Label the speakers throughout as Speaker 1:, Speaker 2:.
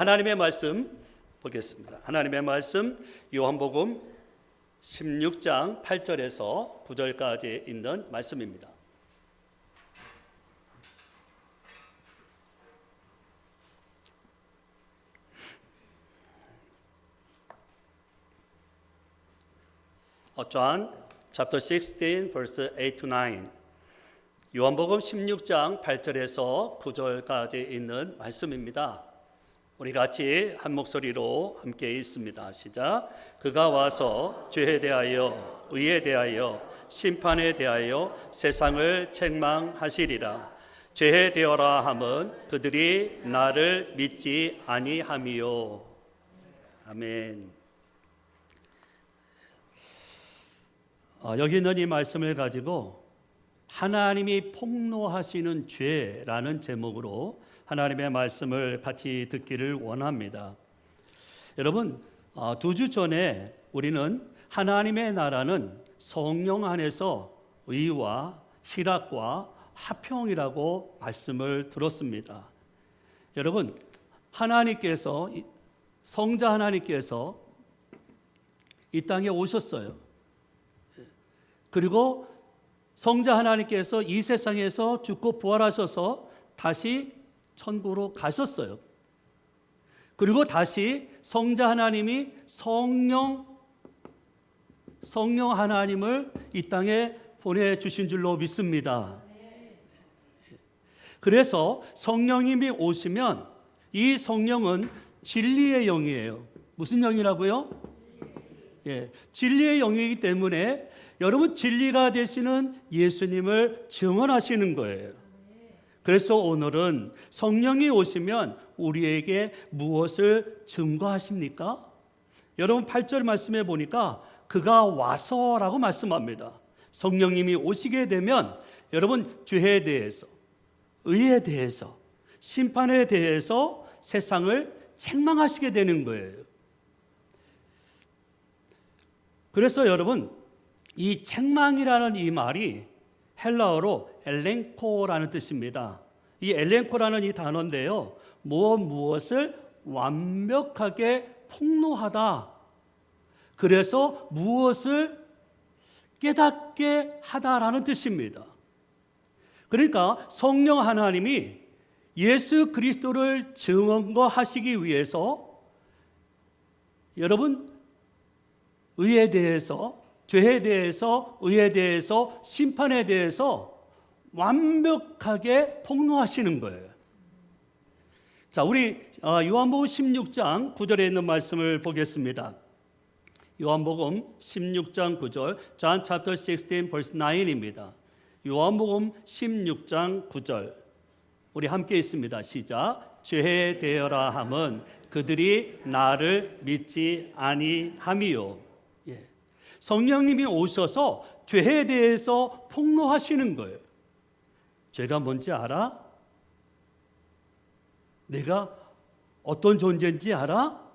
Speaker 1: 하나님의 말씀 보겠습니다. 하나님의 말씀 요한복음 16장 8절에서 9절까지 있는 말씀입니다. John chapter 16 verse 8 to 9. 요한복음 16장 8절에서 9절까지 있는 말씀입니다. 우리 같이 한 목소리로 함께 읽습니다. 시작. 그가 와서 죄에 대하여 의에 대하여 심판에 대하여 세상을 책망하시리라. 죄에 대하라 함은 그들이 나를 믿지 아니함이요. 아멘. 여기 있는 이 말씀을 가지고 하나님이 폭로하시는 죄라는 제목으로 하나님의 말씀을 같이 듣기를 원합니다. 여러분, 2주 전에 우리는 하나님의 나라는 성령 안에서 의와 희락과 화평이라고 말씀을 들었습니다. 여러분, 하나님께서, 성자 하나님께서 이 땅에 오셨어요. 그리고 성자 하나님께서 이 세상에서 죽고 부활하셔서 다시 천국으로 가셨어요. 그리고 다시 성자 하나님이 성령 하나님을 이 땅에 보내주신 줄로 믿습니다. 그래서 성령님이 오시면 이 성령은 진리의 영이에요. 무슨 영이라고요? 진리의 영이기 때문에 여러분 진리가 되시는 예수님을 증언하시는 거예요. 그래서 오늘은 성령이 오시면 우리에게 무엇을 증거하십니까? 여러분 8절 말씀에 보니까 그가 와서라고 말씀합니다. 성령님이 오시게 되면 여러분 죄에 대해서, 의에 대해서, 심판에 대해서 세상을 책망하시게 되는 거예요. 그래서 여러분 이 책망이라는 이 말이 헬라어로 엘렌코라는 뜻입니다. 이 엘렌코라는 이 단어인데요, 무엇을 완벽하게 폭로하다, 그래서 무엇을 깨닫게 하다라는 뜻입니다. 그러니까 성령 하나님이 예수 그리스도를 증언하시기 위해서 여러분 의에 대해서, 죄에 대해서, 의에 대해서, 심판에 대해서 완벽하게 폭로하시는 거예요. 자, 우리 요한복음 16장 9절에 있는 말씀을 보겠습니다. 요한복음 16장 9절, John chapter 16 verse 9입니다. 요한복음 16장 9절, 우리 함께 있습니다. 시작. 죄에 대하라 함은 그들이 나를 믿지 아니함이요. 성령님이 오셔서 죄에 대해서 폭로하시는 거예요. 죄가 뭔지 알아? 내가 어떤 존재인지 알아?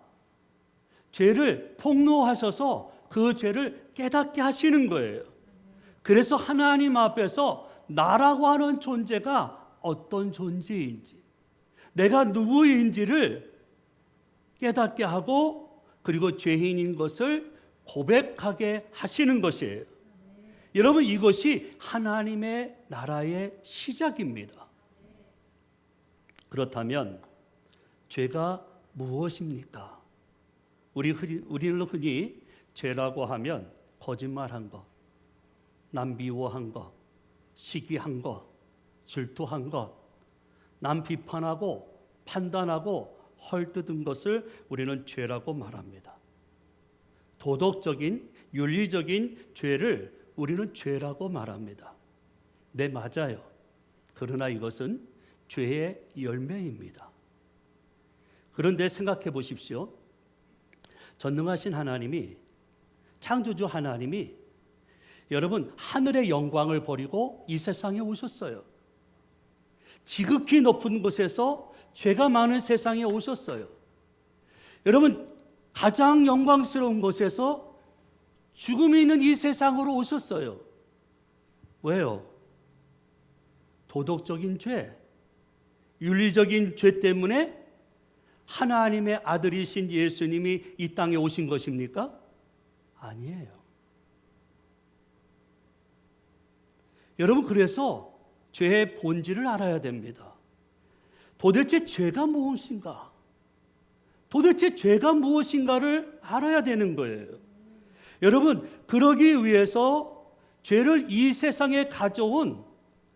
Speaker 1: 죄를 폭로하셔서 그 죄를 깨닫게 하시는 거예요. 그래서 하나님 앞에서 나라고 하는 존재가 어떤 존재인지, 내가 누구인지를 깨닫게 하고, 그리고 죄인인 것을 고백하게 하시는 것이에요. 여러분, 이것이 하나님의 나라의 시작입니다. 그렇다면 죄가 무엇입니까? 우리는 흔히 죄라고 하면 거짓말한 것, 남 미워한 것, 시기한 것, 질투한 것, 남 비판하고 판단하고 헐뜯은 것을 우리는 죄라고 말합니다. 도덕적인, 윤리적인 죄를 우리는 죄라고 말합니다. 네, 맞아요. 그러나 이것은 죄의 열매입니다. 그런데 생각해 보십시오. 전능하신 하나님이, 창조주 하나님이 여러분 하늘의 영광을 버리고 이 세상에 오셨어요. 지극히 높은 곳에서 죄가 많은 세상에 오셨어요. 여러분 가장 영광스러운 곳에서 죽음이 있는 이 세상으로 오셨어요. 왜요? 도덕적인 죄, 윤리적인 죄 때문에 하나님의 아들이신 예수님이 이 땅에 오신 것입니까? 아니에요. 여러분, 그래서 죄의 본질을 알아야 됩니다. 도대체 죄가 무엇인가? 도대체 죄가 무엇인가를 알아야 되는 거예요. 여러분, 그러기 위해서 죄를 이 세상에 가져온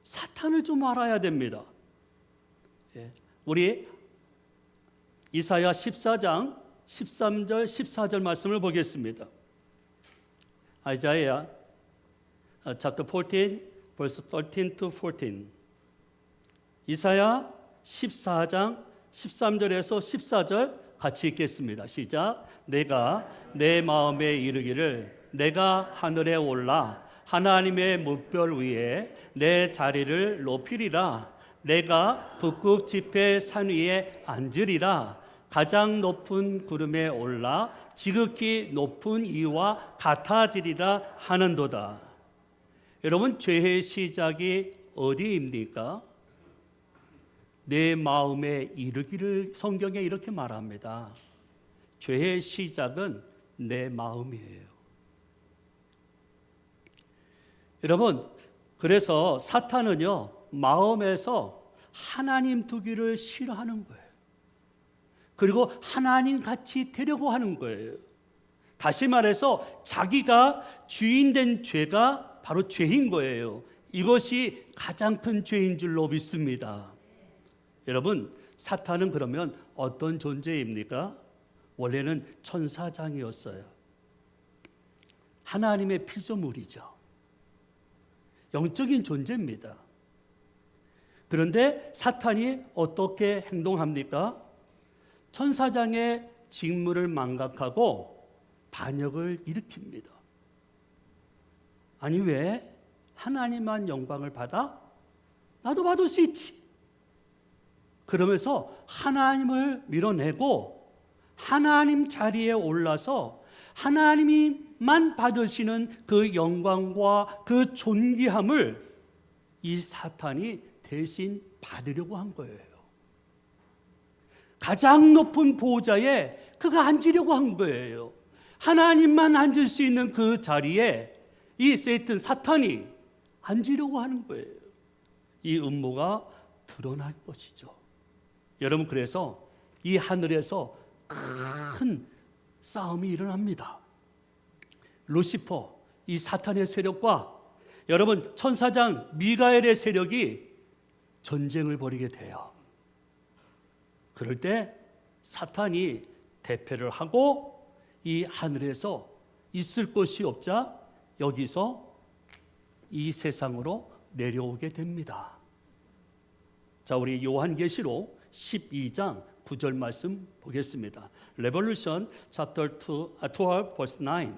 Speaker 1: 사탄을 좀 알아야 됩니다. 우리 이사야 14장 13절 14절 말씀을 보겠습니다. Isaiah chapter 14 verse 13 to 14. 이사야 14장 13절에서 14절 같이 읽겠습니다. 시작. 내가 내 마음에 이르기를 내가 하늘에 올라 하나님의 물별 위에 내 자리를 높이리라. 내가 북극 지폐 산 위에 앉으리라. 가장 높은 구름에 올라 지극히 높은 이와 같아지리라 하는도다. 여러분, 죄의 시작이 어디입니까? 내 마음에 이르기를 성경에 이렇게 말합니다. 죄의 시작은 내 마음이에요. 여러분, 그래서 사탄은요, 마음에서 하나님 두기를 싫어하는 거예요. 그리고 하나님 같이 되려고 하는 거예요. 다시 말해서 자기가 주인된 죄가 바로 죄인 거예요. 이것이 가장 큰 죄인 줄로 믿습니다. 여러분, 사탄은 그러면 어떤 존재입니까? 원래는 천사장이었어요. 하나님의 피조물이죠. 영적인 존재입니다. 그런데 사탄이 어떻게 행동합니까? 천사장의 직무를 망각하고 반역을 일으킵니다. 아니, 왜? 하나님만 영광을 받아? 나도 받을 수 있지. 그러면서 하나님을 밀어내고 하나님 자리에 올라서 하나님만 받으시는 그 영광과 그 존귀함을 이 사탄이 대신 받으려고 한 거예요. 가장 높은 보좌에 그가 앉으려고 한 거예요. 하나님만 앉을 수 있는 그 자리에 이 사탄이 앉으려고 하는 거예요. 이 음모가 드러날 것이죠. 여러분, 그래서 이 하늘에서 큰 싸움이 일어납니다. 루시퍼, 이 사탄의 세력과 여러분 천사장 미가엘의 세력이 전쟁을 벌이게 돼요. 그럴 때 사탄이 대패를 하고 이 하늘에서 있을 곳이 없자 여기서 이 세상으로 내려오게 됩니다. 자, 우리 요한계시록 12장 9절 말씀 보겠습니다. Revelation chapter 12 verse 9.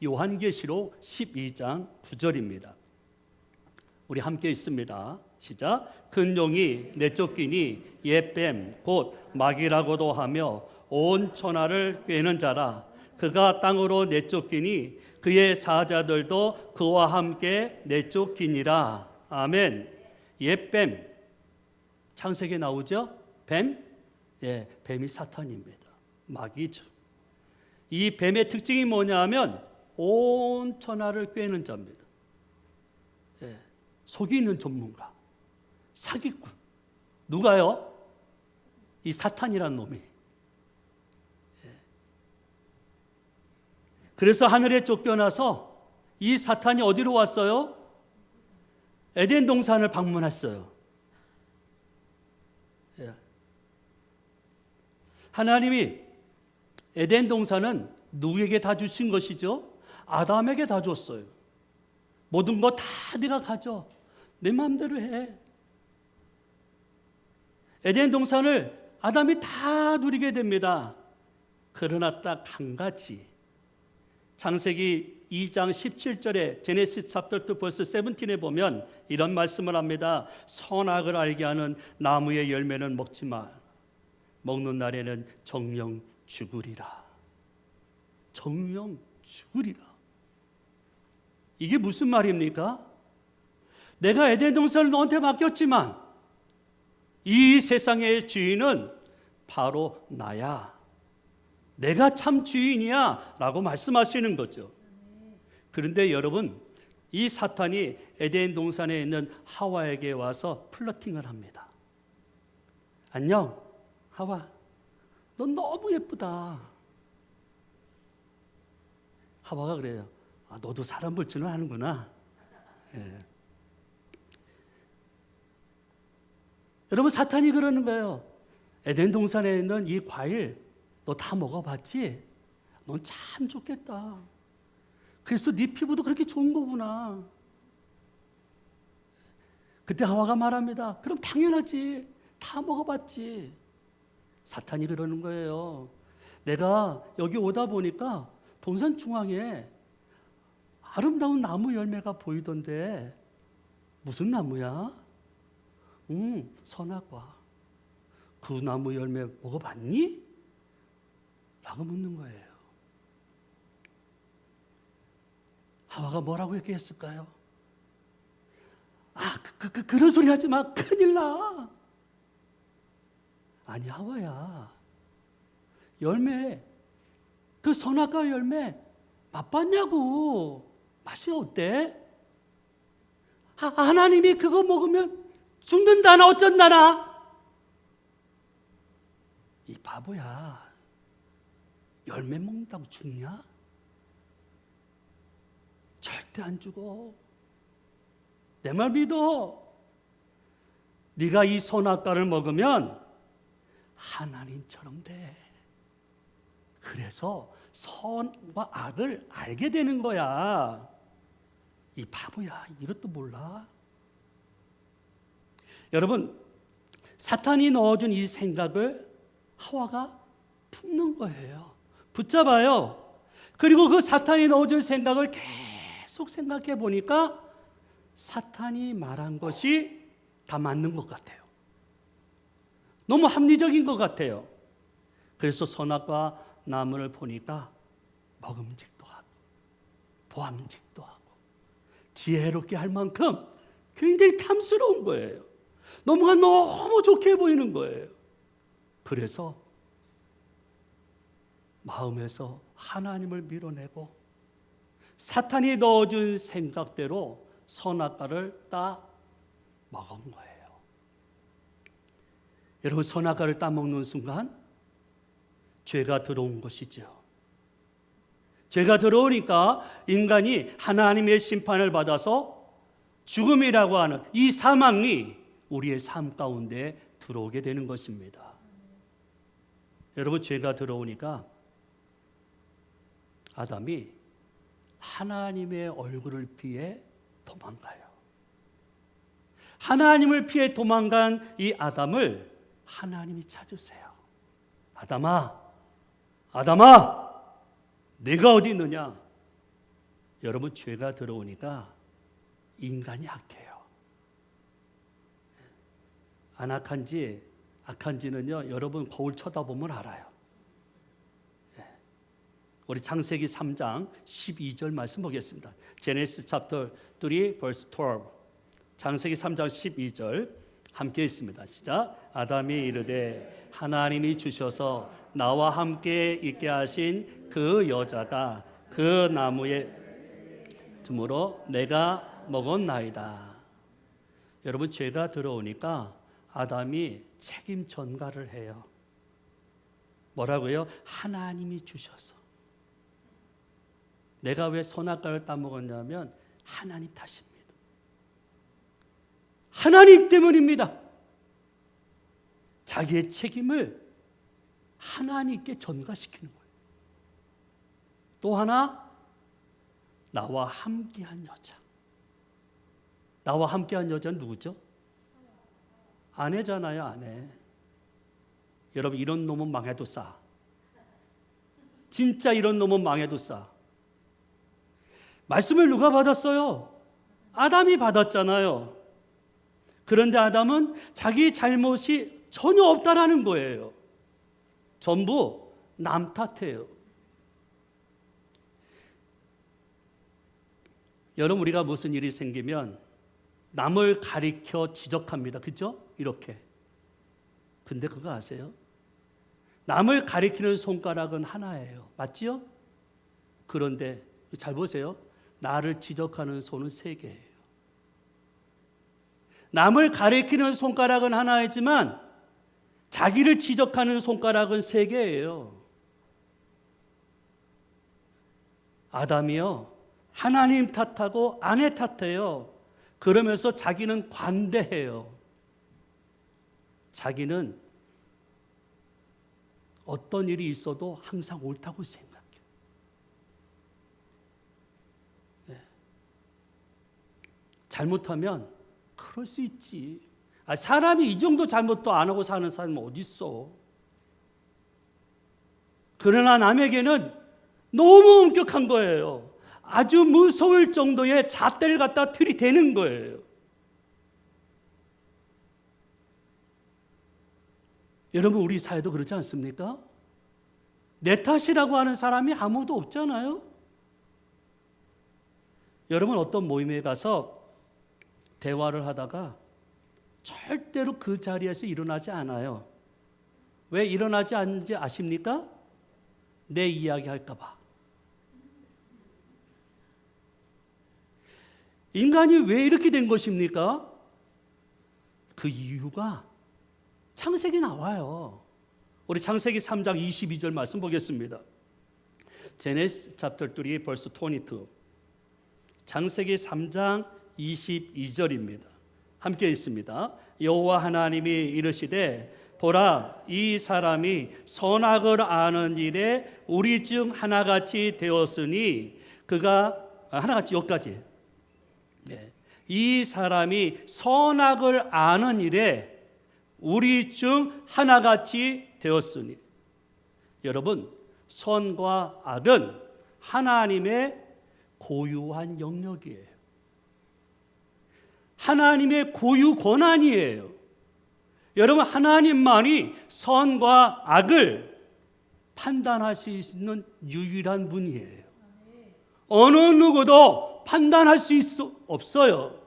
Speaker 1: 요한계시록 12장 9절입니다. 우리 함께 있습니다. 시작. 큰 용이 내쫓기니 옛뱀 곧 마귀라고도 하며 온 천하를 꿰는 자라. 그가 땅으로 내쫓기니 그의 사자들도 그와 함께 내쫓기니라. 아멘. 옛뱀, 창세기에 나오죠? 뱀? 예, 뱀이 사탄입니다. 마귀죠. 이 뱀의 특징이 뭐냐 하면 온 천하를 꿰는 자입니다. 예, 속이는 전문가, 사기꾼. 누가요? 이 사탄이란 놈이. 예. 그래서 하늘에 쫓겨나서 이 사탄이 어디로 왔어요? 에덴 동산을 방문했어요. 예. 하나님이 에덴 동산은 누구에게 다 주신 것이죠? 아담에게 다 줬어요. 모든 거 다 네가 가져. 내 마음대로 해. 에덴 동산을 아담이 다 누리게 됩니다. 그러나 딱 한 가지. 창세기 2장 17절에 제네시스 챕터 2 벌스 17에 보면 이런 말씀을 합니다. 선악을 알게 하는 나무의 열매는 먹지 마. 먹는 날에는 정령 죽으리라. 정령 죽으리라. 이게 무슨 말입니까? 내가 에덴 동산을 너한테 맡겼지만 이 세상의 주인은 바로 나야. 내가 참 주인이야 라고 말씀하시는 거죠. 그런데 여러분, 이 사탄이 에덴 동산에 있는 하와에게 와서 플러팅을 합니다. 안녕, 하와. 넌 너무 예쁘다. 하와가 그래요. 너도 사람 볼 줄은 아는구나. 예. 여러분, 사탄이 그러는 거예요. 에덴 동산에 있는 이 과일 너 다 먹어봤지? 넌 참 좋겠다. 그래서 네 피부도 그렇게 좋은 거구나. 그때 하와가 말합니다. 그럼 당연하지. 다 먹어봤지. 사탄이 그러는 거예요. 내가 여기 오다 보니까 동산 중앙에 아름다운 나무 열매가 보이던데 무슨 나무야? 선악과. 그 나무 열매 먹어봤니? 라고 묻는 거예요. 하와가 뭐라고 얘기했을까요? 그런 소리 하지 마. 큰일 나. 아니, 하와야. 열매, 그 선악과 열매 맛봤냐고. 맛이 어때? 하나님이 그거 먹으면 죽는다나 어쩐다나. 이 바보야. 열매 먹는다고 죽냐? 절대 안 죽어. 내 말 믿어. 네가 이 선악과를 먹으면 하나님처럼 돼. 그래서 선과 악을 알게 되는 거야. 이 바보야, 이것도 몰라? 여러분, 사탄이 넣어준 이 생각을 하와가 품는 거예요. 붙잡아요. 그리고 그 사탄이 넣어준 생각을 계속 생각해 보니까 사탄이 말한 것이 다 맞는 것 같아요. 너무 합리적인 것 같아요. 그래서 선악과 나무를 보니까 먹음직도 하고 보암직도 하고 지혜롭게 할 만큼 굉장히 탐스러운 거예요. 너무 좋게 보이는 거예요. 그래서 마음에서 하나님을 밀어내고 사탄이 넣어준 생각대로 선악과를 따 먹은 거예요. 여러분, 선악과를 따 먹는 순간 죄가 들어온 것이죠. 죄가 들어오니까 인간이 하나님의 심판을 받아서 죽음이라고 하는 이 사망이 우리의 삶 가운데 들어오게 되는 것입니다. 여러분, 죄가 들어오니까 아담이 하나님의 얼굴을 피해 도망가요. 하나님을 피해 도망간 이 아담을 하나님이 찾으세요. 아담아, 네가 어디 있느냐? 여러분, 죄가 들어오니까 인간이 악해요. 안 악한지는요, 여러분 거울 쳐다보면 알아요. 우리 창세기 3장 12절 말씀 보겠습니다. Genesis chapter 3 verse 12. 창세기 3장 12절 함께 있습니다. 시작. 아담이 이르되 하나님이 주셔서 나와 함께 있게 하신 그 여자가 그 나무에 tum으로 내가 먹었나이다. 여러분, 죄가 들어오니까 아담이 책임 전가를 해요. 뭐라고요? 하나님이 주셔서. 내가 왜 선악과를 따먹었냐면 하나님 탓입니다. 하나님 때문입니다. 자기의 책임을 하나님께 전가시키는 거예요. 또 하나, 나와 함께한 여자. 나와 함께한 여자는 누구죠? 아내잖아요, 아내. 여러분, 이런 놈은 망해도 싸. 진짜 이런 놈은 망해도 싸. 말씀을 누가 받았어요? 아담이 받았잖아요. 그런데 아담은 자기 잘못이 전혀 없다라는 거예요. 전부 남 탓해요. 여러분, 우리가 무슨 일이 생기면 남을 가리켜 지적합니다. 그죠? 이렇게. 근데 그거 아세요? 남을 가리키는 손가락은 하나예요. 맞지요? 그런데 잘 보세요. 나를 지적하는 손은 세 개예요. 남을 가리키는 손가락은 하나이지만 자기를 지적하는 손가락은 세 개예요. 아담이요, 하나님 탓하고 아내 탓해요. 그러면서 자기는 관대해요. 자기는 어떤 일이 있어도 항상 옳다고 생각해요. 네. 잘못하면 그럴 수 있지. 사람이 이 정도 잘못도 안 하고 사는 사람은 어디 있어? 그러나 남에게는 너무 엄격한 거예요. 아주 무서울 정도의 잣대를 갖다 들이대는 거예요. 여러분, 우리 사회도 그렇지 않습니까? 내 탓이라고 하는 사람이 아무도 없잖아요. 여러분, 어떤 모임에 가서 대화를 하다가 절대로 그 자리에서 일어나지 않아요. 왜 일어나지 않는지 아십니까? 내 이야기 할까 봐. 인간이 왜 이렇게 된 것입니까? 그 이유가 창세기 나와요. 우리 창세기 3장 22절 말씀 보겠습니다. Genesis chapter 3 verse 22. 창세기 3장 22절입니다. 함께 있습니다. 여호와 하나님이 이르시되 보라, 이 사람이 선악을 아는 일에 우리 중 하나같이 되었으니 그가 하나같이 여기까지. 네. 이 사람이 선악을 아는 일에 우리 중 하나같이 되었으니. 여러분, 선과 악은 하나님의 고유한 영역이에요. 하나님의 고유 권한이에요. 여러분, 하나님만이 선과 악을 판단할 수 있는 유일한 분이에요. 어느 누구도 판단할 수 없어요.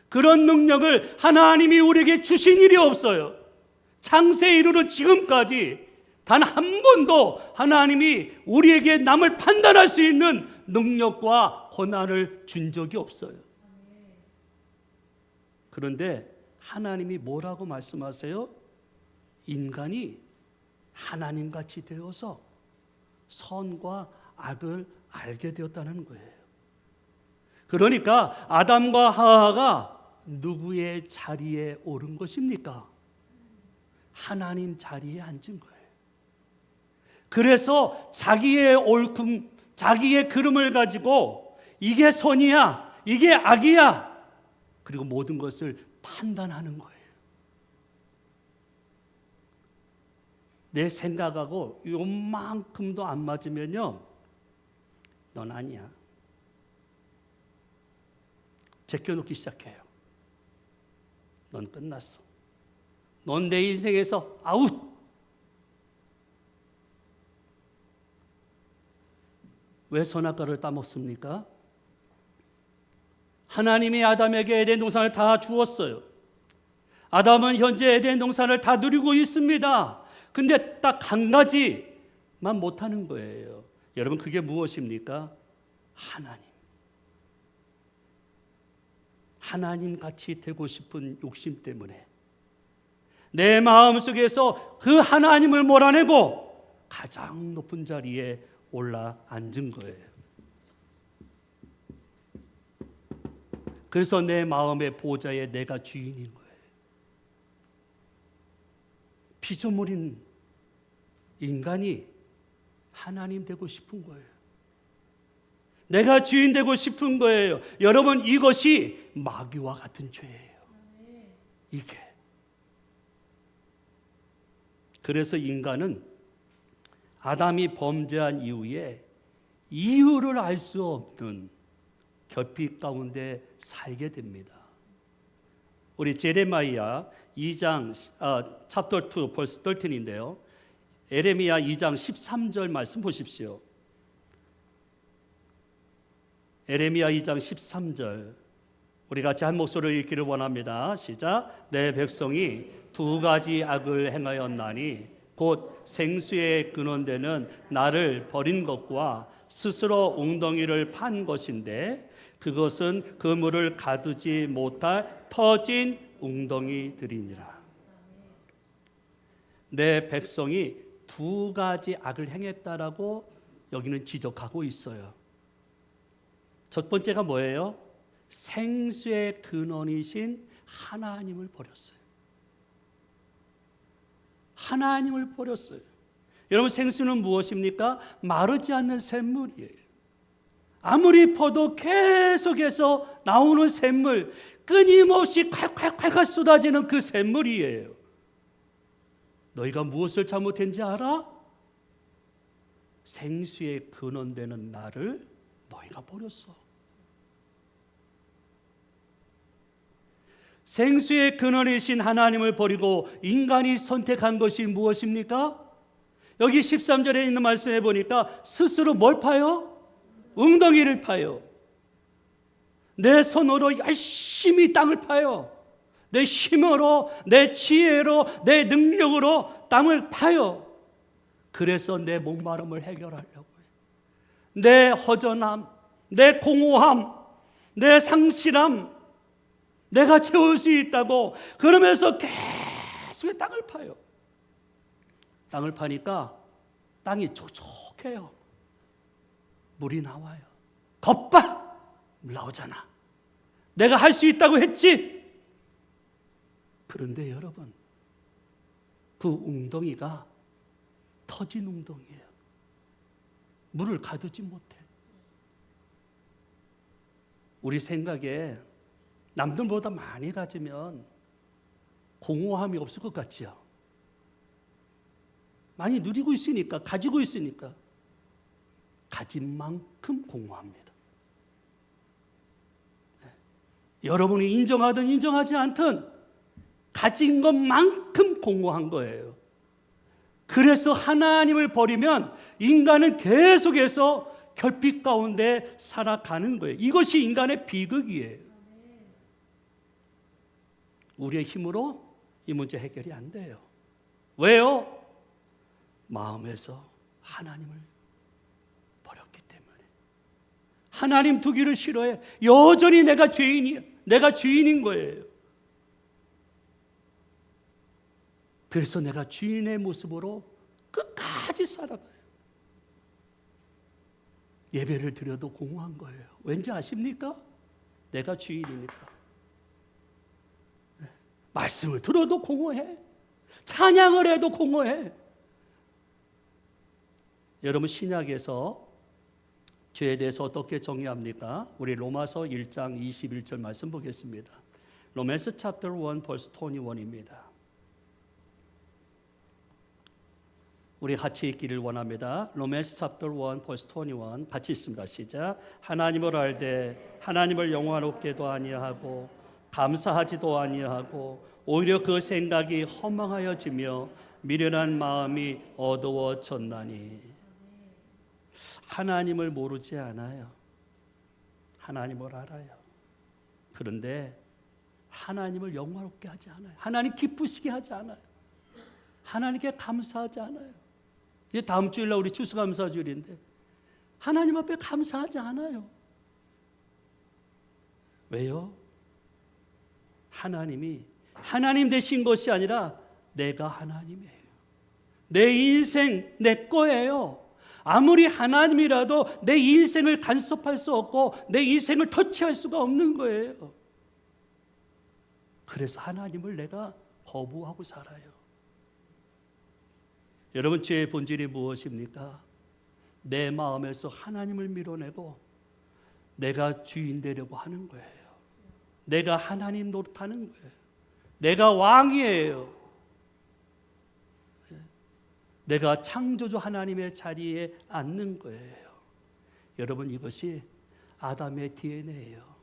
Speaker 1: 그런 능력을 하나님이 우리에게 주신 일이 없어요. 창세 이후로 지금까지 단 한 번도 하나님이 우리에게 남을 판단할 수 있는 능력과 권한을 준 적이 없어요. 그런데 하나님이 뭐라고 말씀하세요? 인간이 하나님같이 되어서 선과 악을 알게 되었다는 거예요. 그러니까 아담과 하와가 누구의 자리에 오른 것입니까? 하나님 자리에 앉은 거예요. 그래서 자기의 옳음, 자기의 그름을 가지고 이게 선이야, 이게 악이야, 그리고 모든 것을 판단하는 거예요. 내 생각하고 요만큼도 안 맞으면요, 넌 아니야. 제껴놓기 시작해요. 넌 끝났어. 넌 내 인생에서 아웃. 왜 선악과를 따먹습니까? 하나님이 아담에게 에덴 동산을 다 주었어요. 아담은 현재 에덴 동산을 다 누리고 있습니다. 근데 딱 한 가지만 못하는 거예요. 여러분, 그게 무엇입니까? 하나님 같이 되고 싶은 욕심 때문에 내 마음속에서 그 하나님을 몰아내고 가장 높은 자리에 올라 앉은 거예요. 그래서 내 마음의 보좌에 내가 주인인 거예요. 피조물인 인간이 하나님 되고 싶은 거예요. 내가 주인 되고 싶은 거예요. 여러분, 이것이 마귀와 같은 죄예요. 이게. 그래서 인간은 아담이 범죄한 이후에 이유를 알 수 없는 결핍 가운데 살게 됩니다. 우리 제레미야 2장 chapter 2 verse 13인데요. 에레미야 2장 13절 말씀 보십시오. 에레미야 2장 13절 우리 같이 한 목소리로 읽기를 원합니다. 시작. 내 백성이 두 가지 악을 행하였나니 곧 생수의 근원되는 나를 버린 것과 스스로 웅덩이를 판 것인데 그것은 그물을 가두지 못할 터진 웅덩이들이니라. 내 백성이 두 가지 악을 행했다라고 여기는 지적하고 있어요. 첫 번째가 뭐예요? 생수의 근원이신 하나님을 버렸어요. 하나님을 버렸어요. 여러분, 생수는 무엇입니까? 마르지 않는 샘물이에요. 아무리 퍼도 계속해서 나오는 샘물, 끊임없이 콸콸콸 쏟아지는 그 샘물이에요. 너희가 무엇을 잘못했는지 알아? 생수의 근원되는 나를 너희가 버렸어. 생수의 근원이신 하나님을 버리고 인간이 선택한 것이 무엇입니까? 여기 13절에 있는 말씀에 보니까 스스로 뭘 파요? 웅덩이를 파요. 내 손으로 열심히 땅을 파요. 내 힘으로, 내 지혜로, 내 능력으로 땅을 파요. 그래서 내 목마름을 해결하려고 해요. 내 허전함, 내 공허함, 내 상실함, 내가 채울 수 있다고 그러면서 계속 땅을 파요. 땅을 파니까 땅이 촉촉해요. 물이 나와요. 겁박! 물 나오잖아. 내가 할 수 있다고 했지. 그런데 여러분, 그 웅덩이가 터진 웅덩이에요. 물을 가두지 못해. 우리 생각에 남들보다 많이 가지면 공허함이 없을 것 같지요? 많이 누리고 있으니까, 가지고 있으니까 가진 만큼 공허합니다. 네. 여러분이 인정하든 인정하지 않든 가진 것만큼 공허한 거예요. 그래서 하나님을 버리면 인간은 계속해서 결핍 가운데 살아가는 거예요. 이것이 인간의 비극이에요. 우리의 힘으로 이 문제 해결이 안 돼요. 왜요? 마음에서 하나님을 버렸기 때문에. 하나님 두기를 싫어해. 여전히 내가 주인인 거예요. 그래서 내가 주인의 모습으로 끝까지 살아가요. 예배를 드려도 공허한 거예요. 왠지 아십니까? 내가 주인이니까. 말씀을 들어도 공허해. 찬양을 해도 공허해. 여러분, 신약에서 죄에 대해서 어떻게 정의합니까? 우리 로마서 1장 21절 말씀 보겠습니다. 로마서 chapter 1 verse 21입니다. 우리 같이 읽기를 원합니다. 로마서 chapter 1 verse 21 같이 읽습니다. 시작. 하나님을 알되 하나님을 영화롭게도 아니하고 감사하지도 아니하고 오히려 그 생각이 허망하여지며 미련한 마음이 어두워졌나니. 하나님을 모르지 않아요. 하나님을 알아요. 그런데 하나님을 영화롭게 하지 않아요. 하나님 기쁘시게 하지 않아요. 하나님께 감사하지 않아요. 이제 다음 주일날 우리 추수감사주일인데 하나님 앞에 감사하지 않아요. 왜요? 하나님이 하나님 되신 것이 아니라 내가 하나님이에요. 내 인생 내 거예요. 아무리 하나님이라도 내 인생을 간섭할 수 없고 내 인생을 터치할 수가 없는 거예요. 그래서 하나님을 내가 거부하고 살아요. 여러분, 죄의 본질이 무엇입니까? 내 마음에서 하나님을 밀어내고 내가 주인 되려고 하는 거예요. 내가 하나님 노릇하는 거예요. 내가 왕이에요. 내가 창조주 하나님의 자리에 앉는 거예요. 여러분, 이것이 아담의 DNA예요.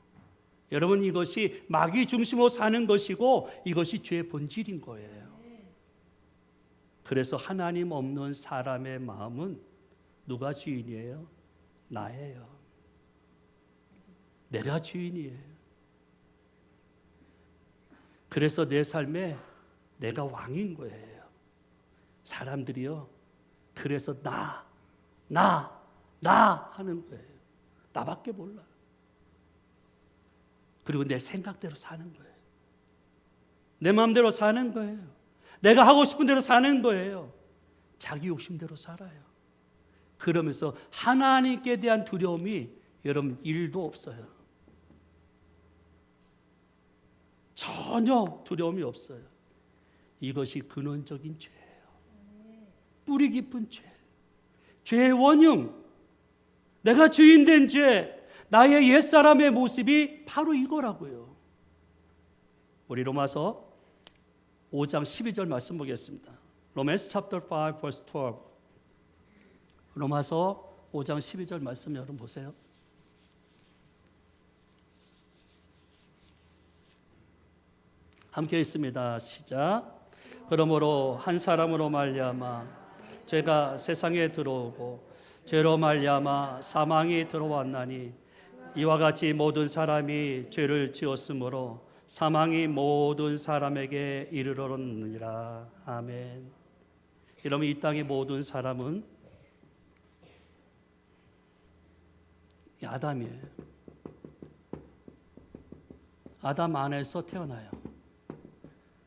Speaker 1: 여러분, 이것이 마귀 중심으로 사는 것이고 이것이 죄의 본질인 거예요. 그래서 하나님 없는 사람의 마음은 누가 주인이에요? 나예요. 내가 주인이에요. 그래서 내 삶에 내가 왕인 거예요. 사람들이요. 그래서 나 하는 거예요. 나밖에 몰라. 그리고 내 생각대로 사는 거예요. 내 마음대로 사는 거예요. 내가 하고 싶은 대로 사는 거예요. 자기 욕심대로 살아요. 그러면서 하나님께 대한 두려움이 여러분 1도 없어요. 전혀 두려움이 없어요. 이것이 근원적인 죄예요. 뿌리 깊은 죄. 죄의 원흉. 내가 주인된 죄. 나의 옛사람의 모습이 바로 이거라고요. 우리 로마서 5장 12절 말씀 보겠습니다. Romans chapter 5 verse 12. 로마서 5장 12절 말씀 여러분 보세요. 함께 있습니다. 시작. 그러므로 한 사람으로 말미암아 죄가 세상에 들어오고 죄로 말미암아 사망이 들어왔나니 이와 같이 모든 사람이 죄를 지었으므로 사망이 모든 사람에게 이르렀느니라. 아멘. 여러분, 이 땅의 모든 사람은 아담이에요. 아담 안에서 태어나요.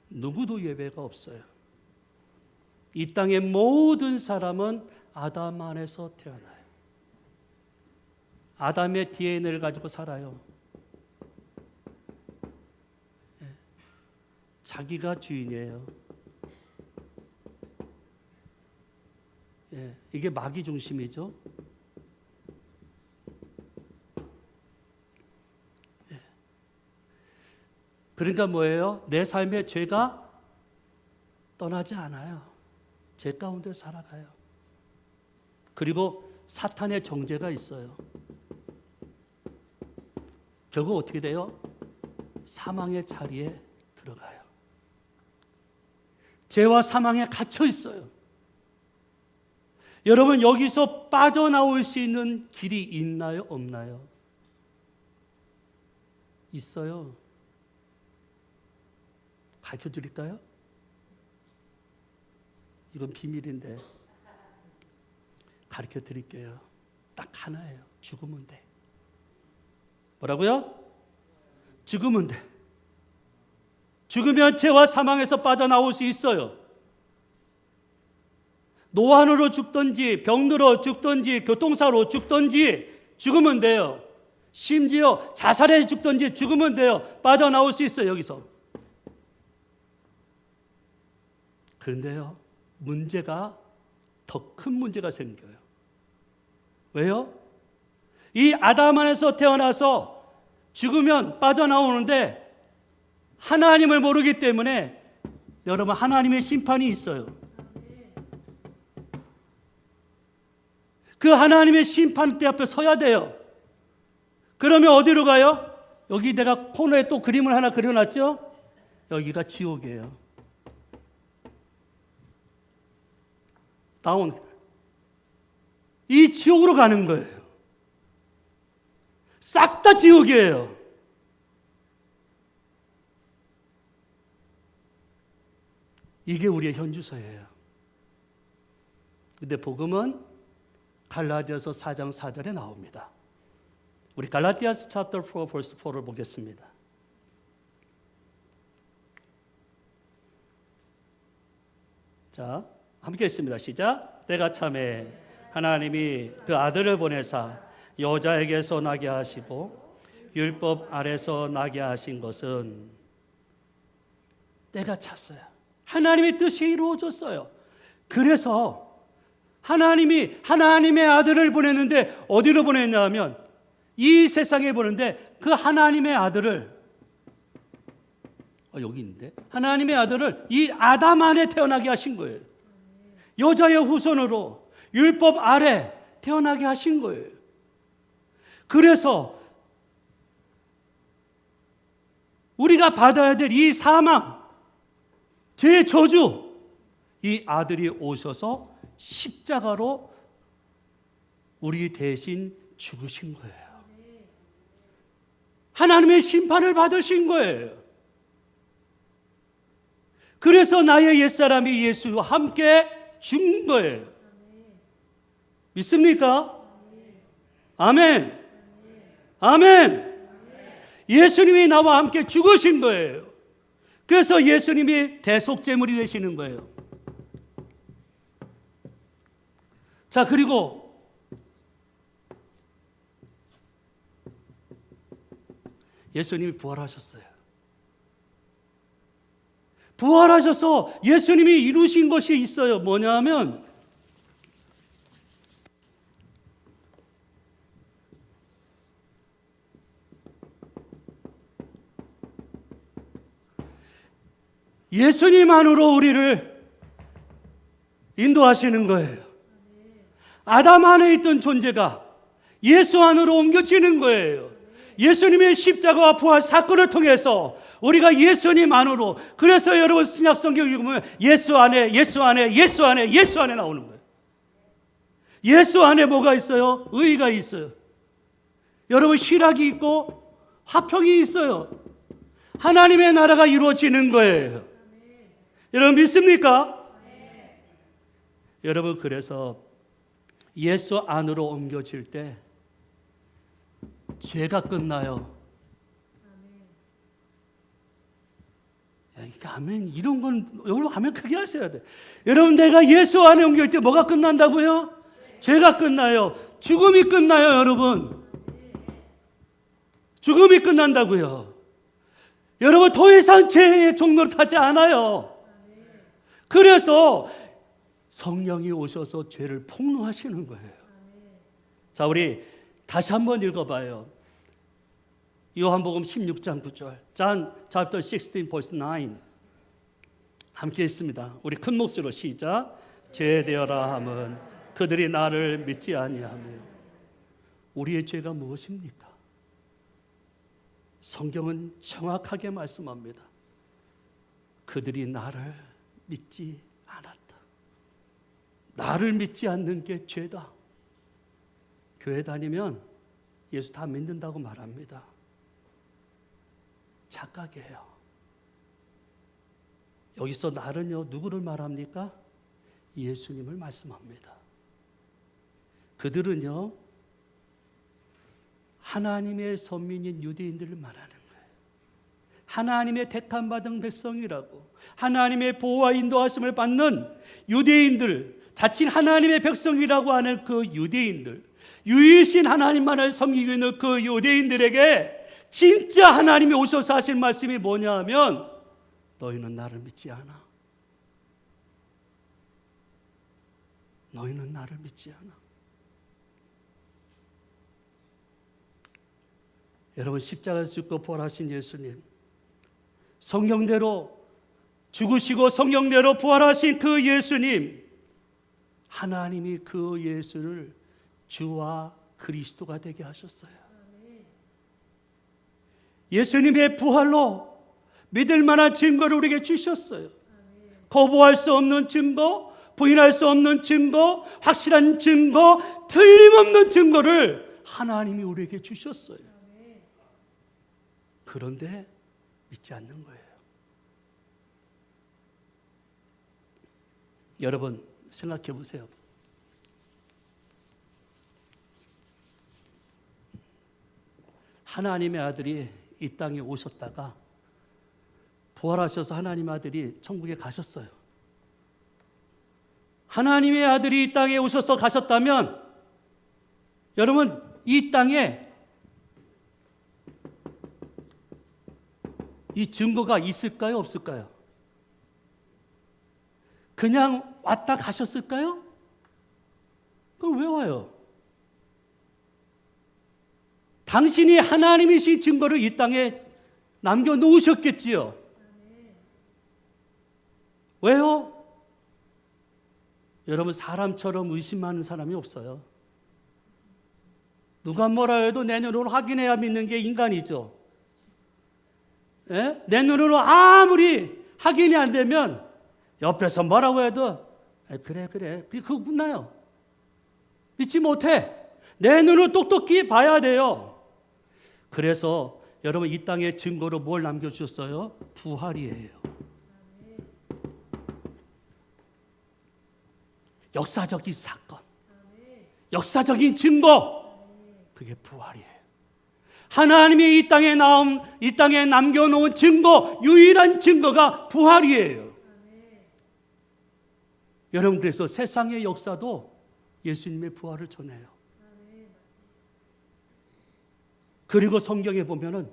Speaker 1: 누구도 예외가 없어요. 이 땅의 모든 사람은 아담 안에서 태어나요. 아담의 DNA를 가지고 살아요. 자기가 주인이에요. 이게 마귀 중심이죠. 그러니까 뭐예요? 내 삶에 죄가 떠나지 않아요. 죄 가운데 살아가요. 그리고 사탄의 정죄가 있어요. 결국 어떻게 돼요? 사망의 자리에 들어가요. 죄와 사망에 갇혀 있어요. 여러분, 여기서 빠져나올 수 있는 길이 있나요? 없나요? 있어요. 가르쳐 드릴까요? 이건 비밀인데 가르쳐 드릴게요. 딱 하나예요. 죽으면 돼. 뭐라고요? 죽으면 돼. 죽으면 죄와 사망에서 빠져나올 수 있어요. 노안으로 죽든지 병들어 죽든지 교통사로 죽든지 죽으면 돼요. 심지어 자살해 죽든지 죽으면 돼요. 빠져나올 수 있어요. 여기서. 그런데요, 문제가 더 큰 문제가 생겨요. 왜요? 이 아담 안에서 태어나서 죽으면 빠져나오는데 하나님을 모르기 때문에 여러분, 하나님의 심판이 있어요. 그 하나님의 심판대 앞에 서야 돼요. 그러면 어디로 가요? 여기 내가 코너에 또 그림을 하나 그려놨죠? 여기가 지옥이에요. 다운. 이 지옥으로 가는 거예요. 싹 다 지옥이에요. 이게 우리의 현주소예요. 근데 복음은 갈라디아서 4장 4절에 나옵니다. 우리 갈라디아서 chapter 4 verse 4를 보겠습니다. 자, 함께 했습니다. 시작. 때가 참에 하나님이 그 아들을 보내사 여자에게서 나게 하시고 율법 아래서 나게 하신 것은 때가 찼어요. 하나님의 뜻이 이루어졌어요. 그래서 하나님이 하나님의 아들을 보냈는데 어디로 보냈냐 하면 이 세상에 보냈는데 그 하나님의 아들을 여기 있는데 하나님의 아들을 이 아담 안에 태어나게 하신 거예요. 여자의 후손으로 율법 아래 태어나게 하신 거예요. 그래서 우리가 받아야 될 이 사망, 죄의 저주, 이 아들이 오셔서 십자가로 우리 대신 죽으신 거예요. 하나님의 심판을 받으신 거예요. 그래서 나의 옛사람이 예수와 함께 죽은 거예요. 믿습니까? 아멘. 아멘. 예수님이 나와 함께 죽으신 거예요. 그래서 예수님이 대속제물이 되시는 거예요. 자, 그리고 예수님이 부활하셨어요. 부활하셔서 예수님이 이루신 것이 있어요. 뭐냐면 예수님 안으로 우리를 인도하시는 거예요. 아담 안에 있던 존재가 예수 안으로 옮겨지는 거예요. 예수님의 십자가와 부활 사건을 통해서 우리가 예수님 안으로, 그래서 여러분 신약 성경 읽으면 예수 안에, 예수 안에, 예수 안에, 예수 안에 나오는 거예요. 예수 안에 뭐가 있어요? 의가 있어요. 여러분 희락이 있고 화평이 있어요. 하나님의 나라가 이루어지는 거예요. 여러분 믿습니까? 여러분 그래서 예수 안으로 옮겨질 때 죄가 끝나요. 아멘. 이런 건 여러분 아멘 크게 하셔야 돼. 여러분 내가 예수 안에 옮길 때 뭐가 끝난다고요? 죄가 끝나요. 죽음이 끝나요, 여러분. 죽음이 끝난다고요. 여러분 더 이상 죄의 종노릇하지 않아요. 그래서 성령이 오셔서 죄를 폭로하시는 거예요. 자, 우리 다시 한번 읽어봐요. 요한복음 16장 9절. John chapter 16 verse 9. 함께 있습니다. 우리 큰 목소리로 시작. 죄되어라 함은 그들이 나를 믿지 아니하며. 우리의 죄가 무엇입니까? 성경은 정확하게 말씀합니다. 그들이 나를 믿지 않았다. 나를 믿지 않는 게 죄다. 교회 다니면 예수 다 믿는다고 말합니다. 착각이에요. 여기서 나는요, 누구를 말합니까? 예수님을 말씀합니다. 그들은요, 하나님의 선민인 유대인들을 말하는 거예요. 하나님의 택함 받은 백성이라고, 하나님의 보호와 인도하심을 받는 유대인들, 자칭 하나님의 백성이라고 하는 그 유대인들, 유일신 하나님만을 섬기고 있는 그 유대인들에게 진짜 하나님이 오셔서 하신 말씀이 뭐냐면, 너희는 나를 믿지 않아. 너희는 나를 믿지 않아. 여러분 십자가에서 죽고 부활하신 예수님, 성령대로 죽으시고 성령대로 부활하신 그 예수님, 하나님이 그 예수를 주와 그리스도가 되게 하셨어요. 예수님의 부활로 믿을 만한 증거를 우리에게 주셨어요. 거부할 수 없는 증거, 부인할 수 없는 증거, 확실한 증거, 틀림없는 증거를 하나님이 우리에게 주셨어요. 그런데 믿지 않는 거예요. 여러분 생각해 보세요. 하나님의 아들이 이 땅에 오셨다가 부활하셔서 하나님의 아들이 천국에 가셨어요. 하나님의 아들이 이 땅에 오셔서 가셨다면 여러분 이 땅에 이 증거가 있을까요? 없을까요? 그냥 왔다 가셨을까요? 그럼 왜 와요? 당신이 하나님이신 증거를 이 땅에 남겨놓으셨겠지요. 왜요? 여러분 사람처럼 의심하는 사람이 없어요. 누가 뭐라 해도 내 눈으로 확인해야 믿는 게 인간이죠. 예? 내 눈으로 아무리 확인이 안 되면 옆에서 뭐라고 해도 그래 그거 끝나요. 믿지 못해. 내 눈으로 똑똑히 봐야 돼요. 그래서 여러분 이 땅에 증거로 뭘 남겨주셨어요? 부활이에요. 역사적인 사건, 역사적인 증거, 그게 부활이에요. 하나님이 이 땅에 남겨놓은 증거, 유일한 증거가 부활이에요. 여러분, 그래서 세상의 역사도 예수님의 부활을 전해요. 그리고 성경에 보면은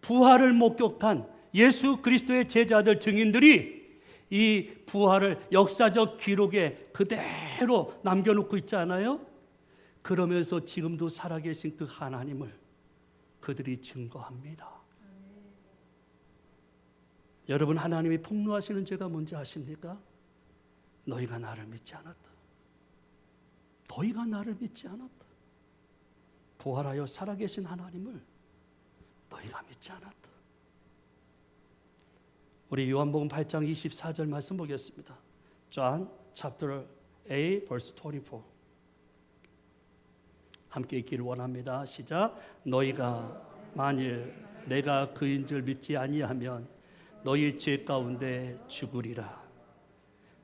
Speaker 1: 부활을 목격한 예수 그리스도의 제자들, 증인들이 이 부활을 역사적 기록에 그대로 남겨놓고 있지 않아요? 그러면서 지금도 살아계신 그 하나님을 그들이 증거합니다. 여러분, 하나님이 폭로하시는 죄가 뭔지 아십니까? 너희가 나를 믿지 않았다. 너희가 나를 믿지 않았다. 부활하여 살아계신 하나님을 너희가 믿지 않았다. 우리 요한복음 8장 24절 말씀 보겠습니다. John chapter 8 verse 24. 함께 읽기를 원합니다. 시작. 너희가 만일 내가 그인 줄 믿지 아니하면 너희 죄 가운데 죽으리라.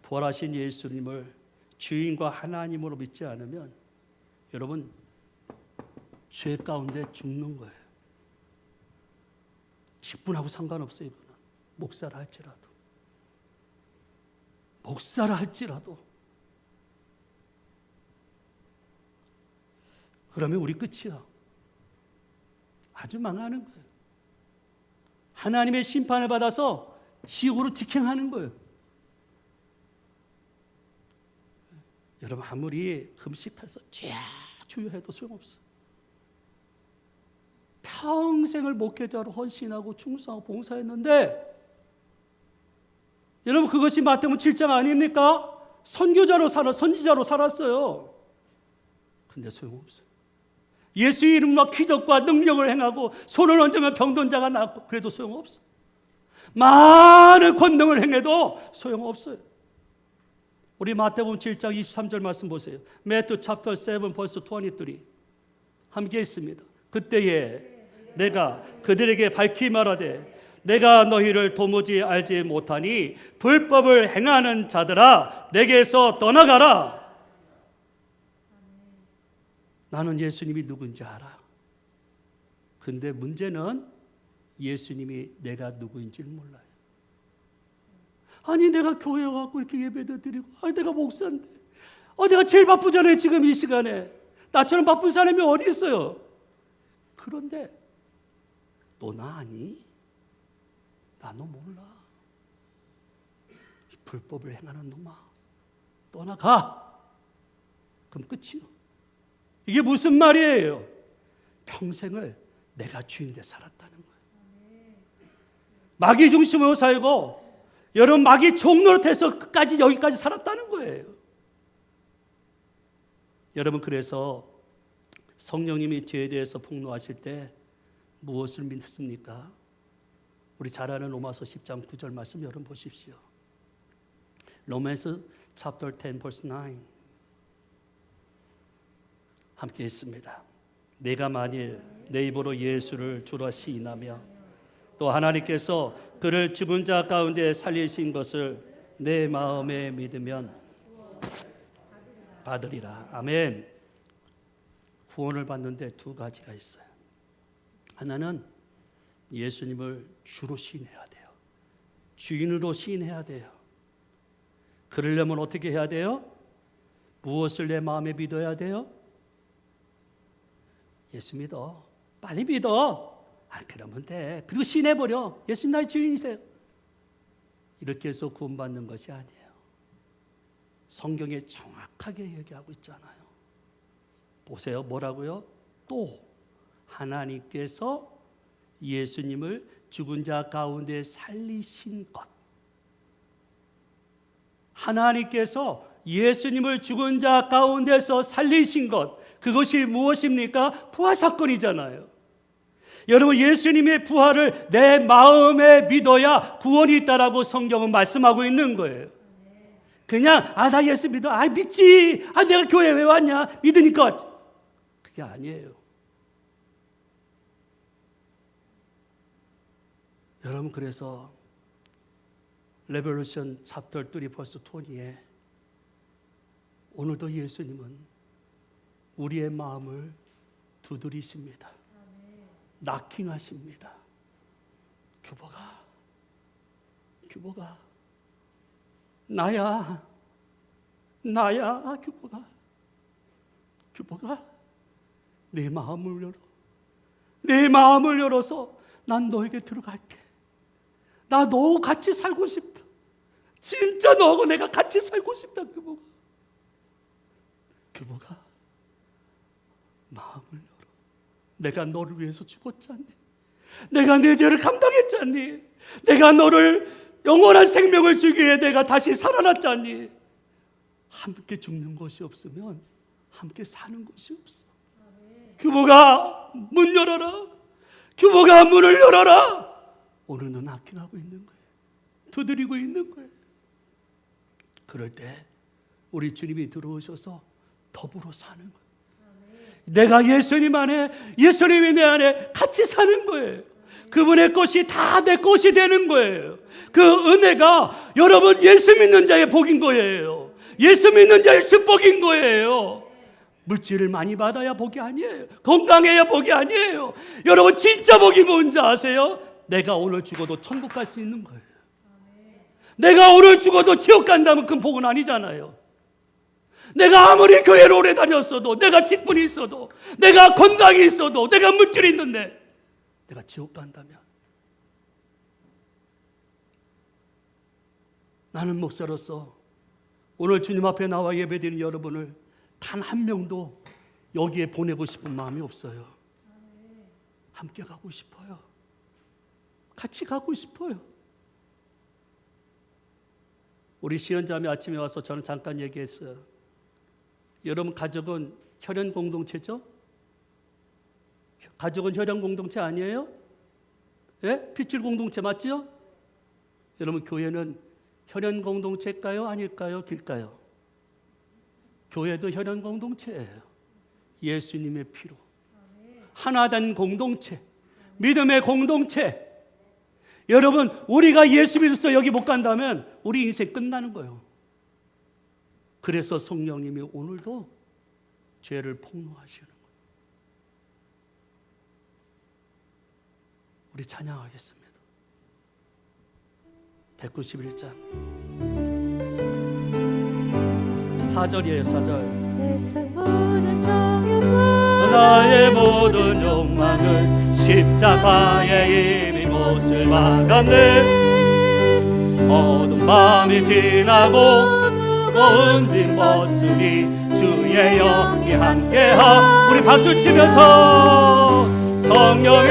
Speaker 1: 부활하신 예수님을 주인과 하나님으로 믿지 않으면 여러분 죄 가운데 죽는 거예요. 직분하고 상관없어요. 이거는 목사라 할지라도 그러면 우리 끝이야. 아주 망하는 거예요. 하나님의 심판을 받아서 지옥으로 직행하는 거예요. 여러분, 아무리 금식해서 주여해도 소용없어. 평생을 목회자로 헌신하고 충성하고 봉사했는데, 여러분, 그것이 마태복음 7장 아닙니까? 선지자로 살았어요. 근데 소용없어요. 예수 이름과 기적과 능력을 행하고 손을 얹으면 병든 자가 낫고, 그래도 소용없어. 많은 권능을 행해도 소용없어요. 우리 마태복음 7장 23절 말씀 보세요. Matthew chapter 7 verse 23. 함께 있습니다. 그때에 내가 그들에게 밝히 말하되 내가 너희를 도무지 알지 못하니 불법을 행하는 자들아 내게서 떠나가라. 나는 예수님이 누군지 알아. 근데 문제는 예수님이 내가 누구인지를 몰라요. 아니, 내가 교회 와서 이렇게 예배도 드리고, 아니, 내가 목사인데, 내가 제일 바쁘잖아요, 지금 이 시간에. 나처럼 바쁜 사람이 어디 있어요? 그런데 너 나 아니? 나 너 몰라. 불법을 행하는 놈아, 떠나가. 그럼 끝이요. 이게 무슨 말이에요? 평생을 내가 주인데 살았다는 거예요. 마귀 중심으로 살고, 여러분, 마귀 종노릇해서 끝까지 여기까지 살았다는 거예요. 여러분, 그래서 성령님이 죄에 대해서 폭로하실 때 무엇을 믿습니까? 우리 잘 아는 로마서 10장 9절 말씀 여러분 보십시오. 로마서 chapter 10 verse 9. 함께 했습니다. 내가 만일 내 입으로 예수를 주라 시인하며 또 하나님께서 그를 죽은 자 가운데 살리신 것을 내 마음에 믿으면 받으리라. 아멘. 구원을 받는데 두 가지가 있어요. 하나는 예수님을 주로 시인해야 돼요. 주인으로 시인해야 돼요. 그러려면 어떻게 해야 돼요? 무엇을 내 마음에 믿어야 돼요? 예수 믿어. 빨리 믿어. 그러면 돼. 그리고 시인해버려. 예수님 나의 주인이세요. 이렇게 해서 구원받는 것이 아니에요. 성경에 정확하게 얘기하고 있잖아요. 보세요. 뭐라고요? 또 하나님께서 예수님을 죽은 자 가운데 살리신 것. 하나님께서 예수님을 죽은 자 가운데서 살리신 것. 그것이 무엇입니까? 부활 사건이잖아요. 여러분, 예수님의 부활을 내 마음에 믿어야 구원이 있다라고 성경은 말씀하고 있는 거예요. 그냥 나 예수 믿어. 믿지. 내가 교회 왜 왔냐? 믿으니까. 그게 아니에요. 여러분, 그래서 레볼루션 챕터 3 버스 20에 오늘도 예수님은 우리의 마음을 두드리십니다. 낙킹하십니다. 규보가 나야 규보가 내 마음을 열어서 난 너에게 들어갈게. 나 너하고 같이 살고 싶다. 진짜 너하고 내가 같이 살고 싶다. 규보가 마음을 열어. 내가 너를 위해서 죽었잖니. 내가 내 죄를 감당했잖니. 내가 너를 영원한 생명을 주기 위해 내가 다시 살아났잖니. 함께 죽는 것이 없으면 함께 사는 것이 없어. 규보가 문 열어라. 규보가 문을 열어라. 오늘 너 낙킹하고 있는 거예요. 두드리고 있는 거예요. 그럴 때 우리 주님이 들어오셔서 더불어 사는 거예요. 내가 예수님 안에, 예수님이 내 안에 같이 사는 거예요. 그분의 것이 다 내 것이 되는 거예요. 그 은혜가 여러분 예수 믿는 자의 복인 거예요. 예수 믿는 자의 축복인 거예요. 물질을 많이 받아야 복이 아니에요. 건강해야 복이 아니에요. 여러분 진짜 복이 뭔지 아세요? 내가 오늘 죽어도 천국 갈 수 있는 거예요. 내가 오늘 죽어도 지옥 간다면 그 복은 아니잖아요. 내가 아무리 교회를 오래 다녔어도, 내가 직분이 있어도, 내가 건강이 있어도, 내가 물질이 있는데 내가 지옥 간다면, 나는 목사로서 오늘 주님 앞에 나와 예배드리는 여러분을 단 한 명도 여기에 보내고 싶은 마음이 없어요. 함께 가고 싶어요. 같이 가고 싶어요. 우리 시연자매 아침에 와서 저는 잠깐 얘기했어요. 여러분 가족은 혈연 공동체죠? 가족은 혈연 공동체 아니에요? 예? 핏줄 공동체 맞죠? 여러분 교회는 혈연 공동체일까요? 아닐까요? 길까요? 교회도 혈연 공동체예요. 예수님의 피로 하나된 공동체, 믿음의 공동체. 여러분 우리가 예수 믿어서 여기 못 간다면 우리 인생 끝나는 거예요. 그래서 성령님이 오늘도 죄를 폭로하시는 거예요. 우리 찬양하겠습니다. 191장 4절이에요. 4절. 나의 모든 욕망은 십자가에 이미 못을 박았네. 어두운 밤이 지나고 무거운 짐 벗으니 주의 영이 함께하. 우리 박수 치면서 성령의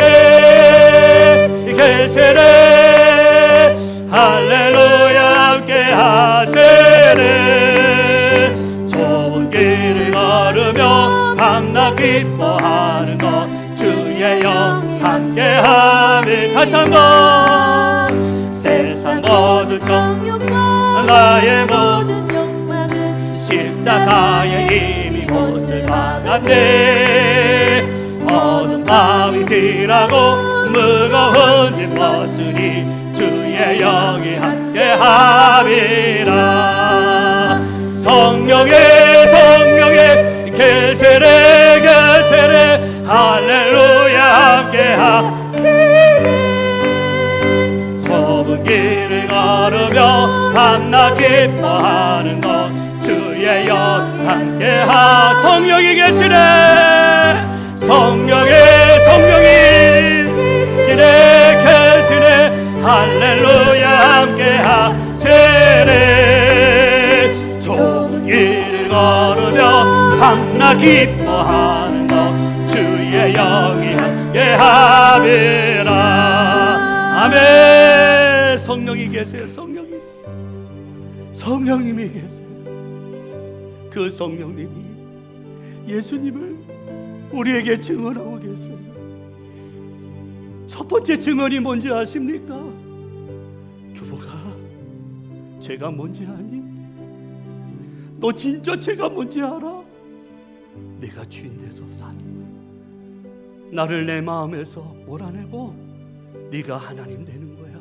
Speaker 1: 계시네 할렐루야 함께하시네. 좁은 길을 걸으며 밤낮 기뻐하는 것 주의 영 함께하니. 다시 한번 세상 모든 정욕망 나의 모든 욕망은 십자가에 이미 못을 박았네. 어두운 밤이 지나고 무거운 짐 벗으니 주의 영이 함께함이라. 성령의 계시네 할렐루야 함께하시네. 좁은 길을 걸으며 밤낮 기뻐하는 것 주의 영 함께하. 성령이 계시네. 성령이 계시네 할렐루야 함께하시네. 좁은 길을 걸으며 밤낮 기뻐하는 것 주의 영이 함께함이라. 아멘. 성령이 계세요. 성령님이 계세요. 그 성령님이 예수님을 우리에게 증언하고 계세요. 첫 번째 증언이 뭔지 아십니까? 규보가 죄가 뭔지 아니? 너 진짜 죄가 뭔지 알아? 내가 주인 돼서 사는 거야. 나를 내 마음에서 몰아내고 네가 하나님 되는 거야.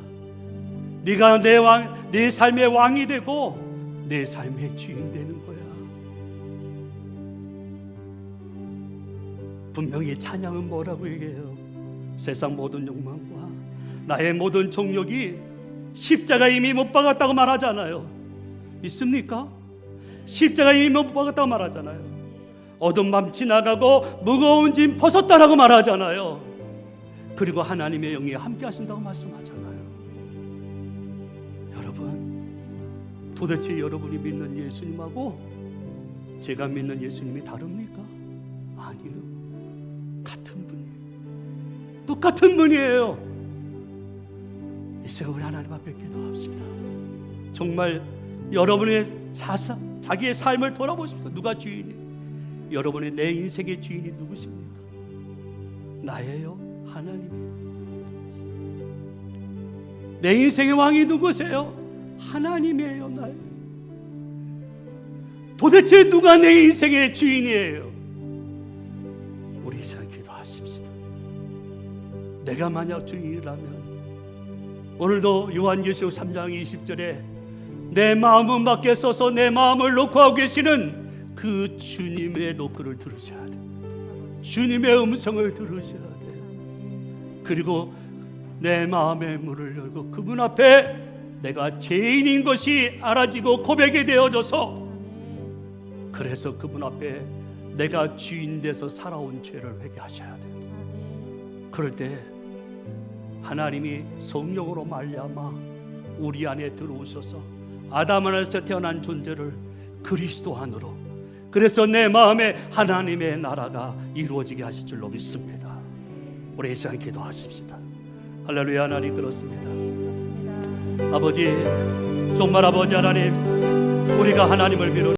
Speaker 1: 네가 내 삶의 왕이 되고 내 삶의 주인 되는 거야. 분명히 찬양은 뭐라고 얘기해요? 세상 모든 욕망과 나의 모든 정욕이 십자가 이미 못 박았다고 말하잖아요. 믿습니까? 십자가 이미 못 박았다고 말하잖아요. 어두운 밤 지나가고 무거운 짐 벗었다라고 말하잖아요. 그리고 하나님의 영이 함께 하신다고 말씀하잖아요. 여러분, 도대체 여러분이 믿는 예수님하고 제가 믿는 예수님이 다릅니까? 아니요, 같은 분이에요. 똑같은 분이에요. 이 시간 우리 하나님 앞에 기도합시다. 정말 여러분의 자기의 삶을 돌아보십시오. 누가 주인이? 여러분의 내 인생의 주인이 누구십니까? 나예요? 하나님이에요. 내 인생의 왕이 누구세요? 하나님이에요. 나예요. 도대체 누가 내 인생의 주인이에요? 우리 이 시간 기도하십시다. 내가 만약 주인이라면 오늘도 요한계시록 3장 20절에 내 마음은 밖에 서서 내 마음을 녹화하고 계시는 그 주님의 녹화를 들으셔야 돼요. 주님의 음성을 들으셔야 돼요. 그리고 내 마음의 문을 열고 그분 앞에 내가 죄인인 것이 알아지고 고백이 되어져서 그래서 그분 앞에 내가 주인 돼서 살아온 죄를 회개하셔야 돼요. 그럴 때 하나님이 성령으로 말미암아 우리 안에 들어오셔서 아담 안에서 태어난 존재를 그리스도 안으로, 그래서 내 마음에 하나님의 나라가 이루어지게 하실 줄로 믿습니다. 우리 이 시간 기도하십시다. 할렐루야. 하나님, 그렇습니다. 아버지, 정말 아버지 하나님, 우리가 하나님을 믿는